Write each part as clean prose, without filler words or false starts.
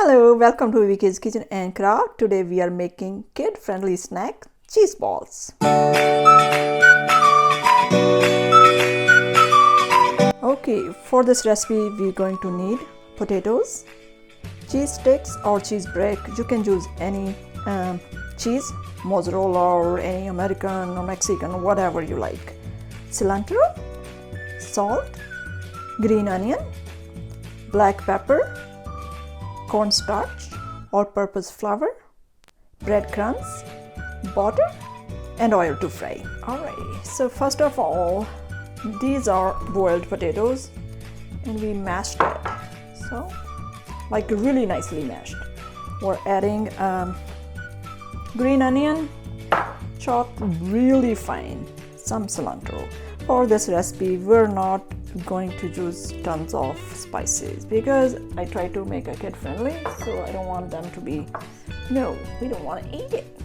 Hello, welcome to Vicky's Kitchen and Craft. Today we are making kid-friendly snack cheese balls. Okay, for this recipe we're going to need potatoes, cheese sticks or cheese brick. You can use any cheese, mozzarella or any American or Mexican, whatever you like. Cilantro, salt, green onion, black pepper, cornstarch, all-purpose flour, breadcrumbs, butter, and oil to fry. Alright, so first of all, these are boiled potatoes, and we mashed it. So, like really nicely mashed. We're adding green onion, chopped really fine, some cilantro. For this recipe, we're not going to use tons of spices because I try to make a kid friendly, so I don't want them to be, no, we don't want to eat it.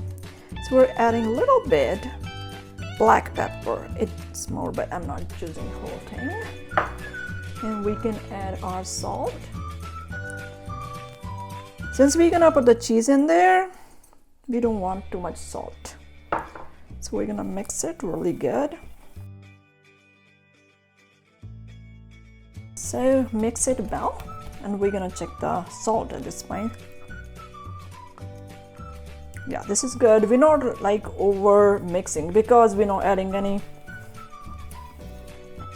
So we're adding a little bit black pepper. It's more, but I'm not using the whole thing. And we can add our salt. Since we're gonna put the cheese in there, we don't want too much salt. So we're gonna mix it really good. So mix it well, and we're gonna check the salt at this point. Yeah, this is good. We're not like over mixing because we're not adding any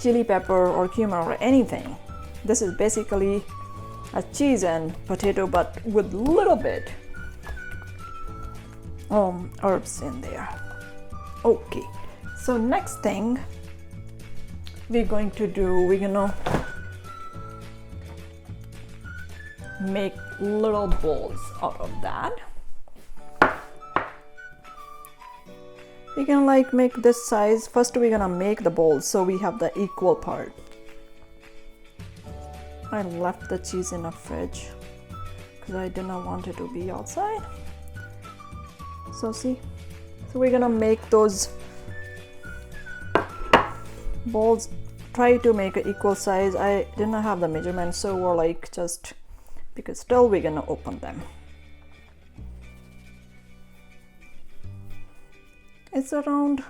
chili pepper or cumin or anything. This is basically a cheese and potato, but with little bit herbs in there. Okay, so next thing we're going to do, we're gonna make little balls out of that. We can like make this size. First we're gonna make the balls so we have the equal part. I left the cheese in the fridge because I did not want it to be outside. So see, so we're gonna make those balls, try to make an equal size. I did not have the measurement, so we're like just, because still we're gonna open them. It's around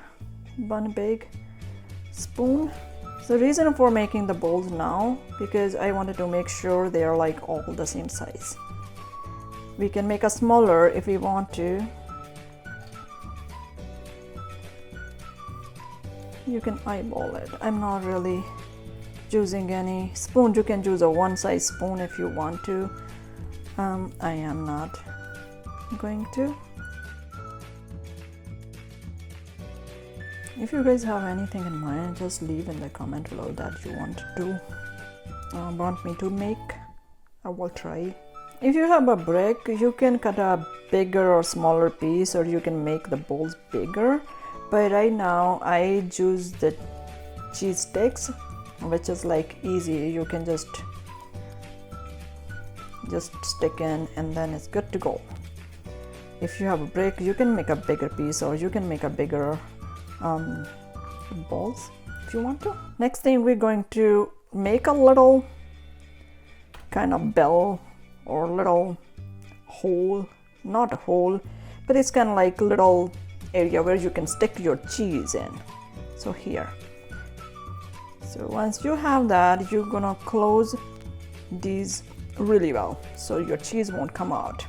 one big spoon. So the reason for making the balls now, because I wanted to make sure they are like all the same size. We can make a smaller if we want to. You can eyeball it. I'm not really using any spoon. You can use a one size spoon if you want to. I am not going to. If you guys have anything in mind, just leave in the comment below that you want me to make. I will try. If you have a brick, you can cut a bigger or smaller piece, or you can make the balls bigger. But right now I use the cheese sticks, which is like easy. You can just stick in and then it's good to go. If you have a brick, you can make a bigger piece, or you can make a bigger balls if you want to. Next thing, we're going to make a little kind of bell or little hole, not a hole, but it's kind of like little area where you can stick your cheese in. So here, so once you have that, you're gonna close these really well so your cheese won't come out.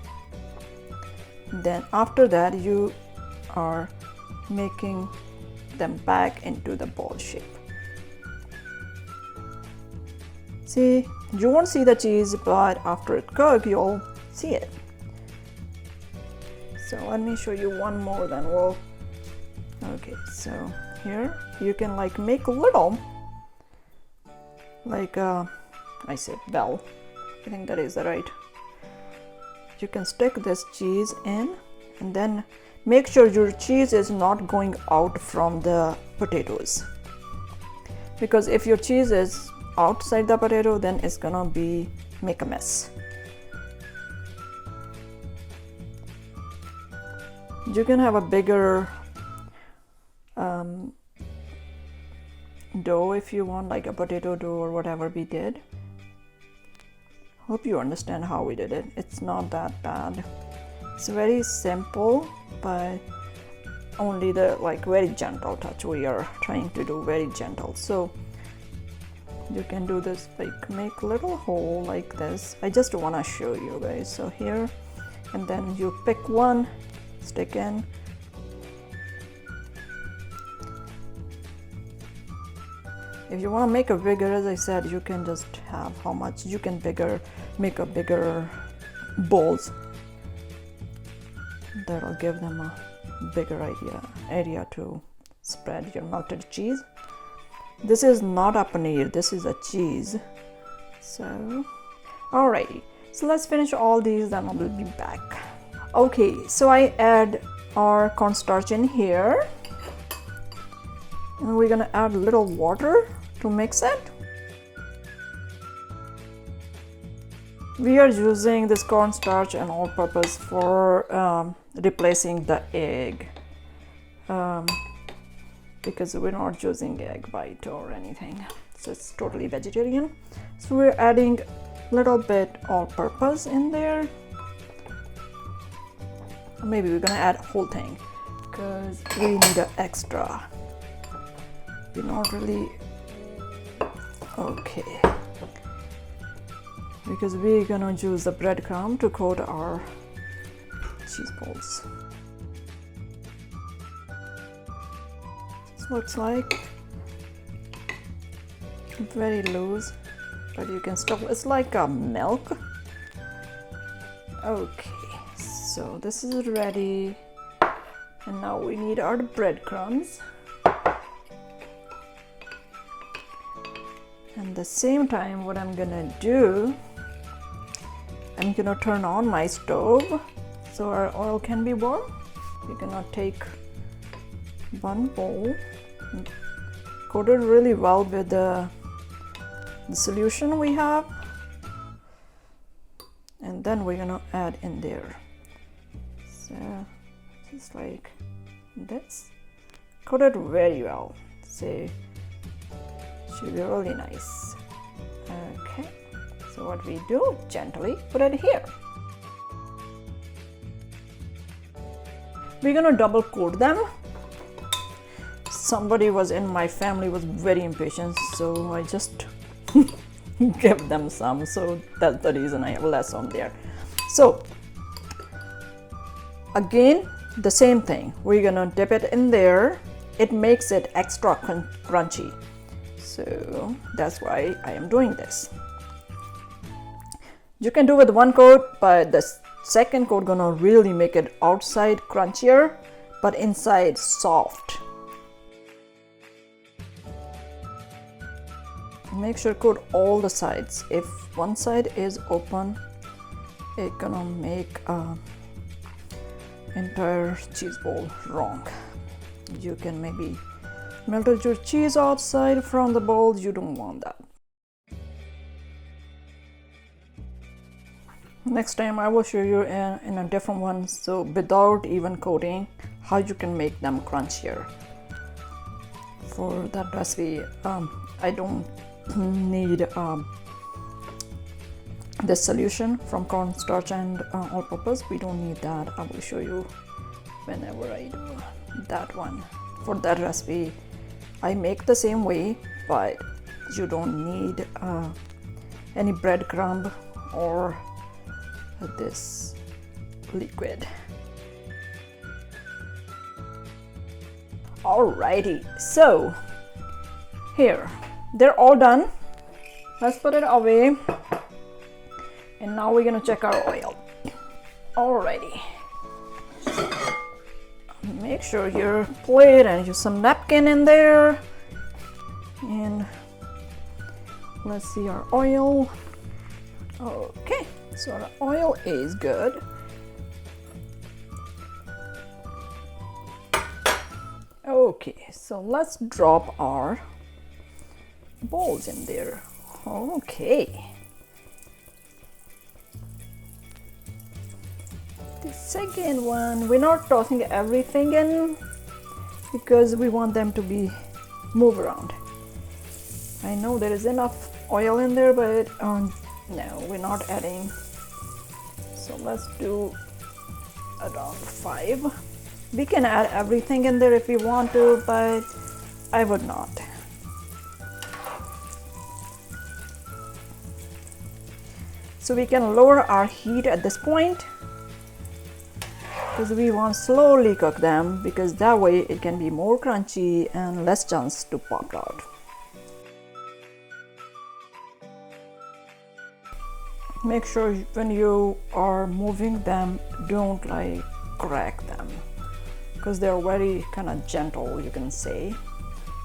Then after that, you are making them back into the ball shape. See, you won't see the cheese, but after it cooks, you'll see it. So let me show you one more, then we'll. Okay, so here you can like make a little, like I said bell. I think that is the right. You can stick this cheese in, and then make sure your cheese is not going out from the potatoes, because if your cheese is outside the potato, then it's gonna make a mess. You can have a bigger dough if you want, like a potato dough or whatever we did. Hope you understand how we did it. It's not that bad. It's very simple, but only the very gentle touch we are trying to do, very gentle. So you can do this, make little hole like this. I just want to show you guys. So here, and then you pick one, stick in. If you want to make it bigger, as I said, you can just have how much you can make a bigger balls. That'll give them a bigger area to spread your melted cheese. This is not a paneer, this is a cheese. So, alrighty. So let's finish all these, then I will be back. Okay, so I add our cornstarch in here. And we're gonna add a little water to mix it. We are using this cornstarch and all-purpose for replacing the egg, because we're not using egg white or anything. So it's totally vegetarian. So we're adding a little bit all-purpose in there. Maybe we're gonna add whole thing because we need an extra. We're not really okay, because we're gonna use the breadcrumb to coat our cheese balls. This looks like very loose, but you can still, it's like a milk. Okay, so this is ready, and now we need our breadcrumbs. And the same time, what I'm gonna do, I'm gonna turn on my stove so our oil can be warm. We're gonna take one bowl, coat it really well with the solution we have, and then we're gonna add in there. So just like this, coat it very well. See, should be really nice. Okay, so what we do, gently put it here. We're gonna double coat them. Somebody was in my family was very impatient, so I just give them some. So that's the reason I have less on there. So again, the same thing. We're gonna dip it in there. It makes it extra crunchy. So that's why I am doing this. You can do with one coat, but the second coat gonna really make it outside crunchier, but inside soft. Make sure coat all the sides. If one side is open, it gonna make entire cheese ball wrong. You can maybe melted your cheese outside from the bowl. You don't want that. Next time I will show you in a different one, so without even coating, how you can make them crunchier. For that recipe, I don't need this solution from cornstarch and all-purpose. We don't need that. I will show you whenever I do that one. For that recipe, I make the same way, but you don't need any breadcrumb or this liquid. Alrighty, so here, they're all done. Let's put it away. And now we're gonna check our oil. Alrighty. Make sure your plate and use some napkin in there. And let's see our oil. Okay, so our oil is good. Okay, so let's drop our balls in there. Okay. The second one, we're not tossing everything in because we want them to be move around. I know there is enough oil in there, but No, we're not adding. So let's do around 5. We can add everything in there if we want to, but I would not. So we can lower our heat at this point because we want to slowly cook them, because that way it can be more crunchy and less chance to pop out. Make sure when you are moving them, don't like crack them, because they are very kind of gentle, you can say,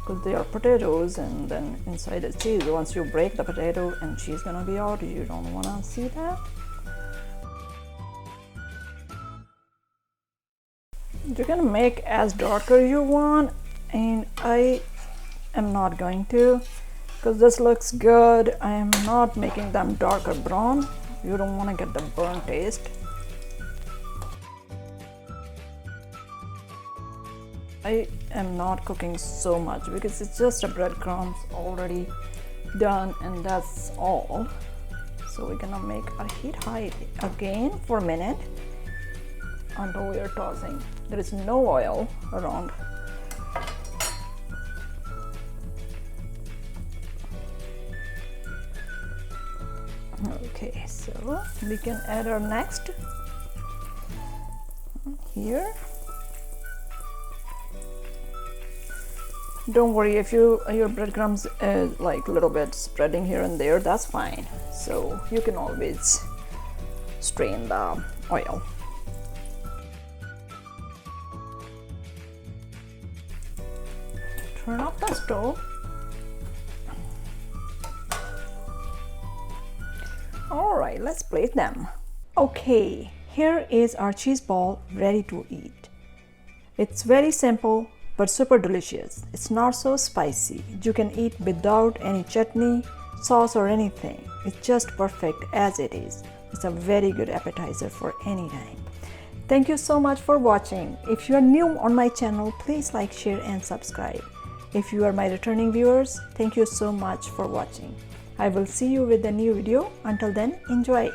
because they are potatoes, and then inside is cheese. Once you break the potato and cheese gonna be out, you don't want to see that. You can make as darker you want, and I am not going to, because this looks good. I am not making them darker brown. You don't want to get the burnt taste. I am not cooking so much because it's just a breadcrumbs already done, and that's all. So we're gonna make our heat high again for a minute until we are tossing. There is no oil around. Okay, so we can add our next here. Don't worry if your breadcrumbs is like a little bit spreading here and there, that's fine. So you can always strain the oil. Turn off the stove. Alright, let's plate them. Okay, here is our cheese ball ready to eat. It's very simple but super delicious. It's not so spicy. You can eat without any chutney, sauce or anything. It's just perfect as it is. It's a very good appetizer for any time. Thank you so much for watching. If you are new on my channel, please like, share and subscribe. If you are my returning viewers, thank you so much for watching. I will see you with a new video. Until then, enjoy.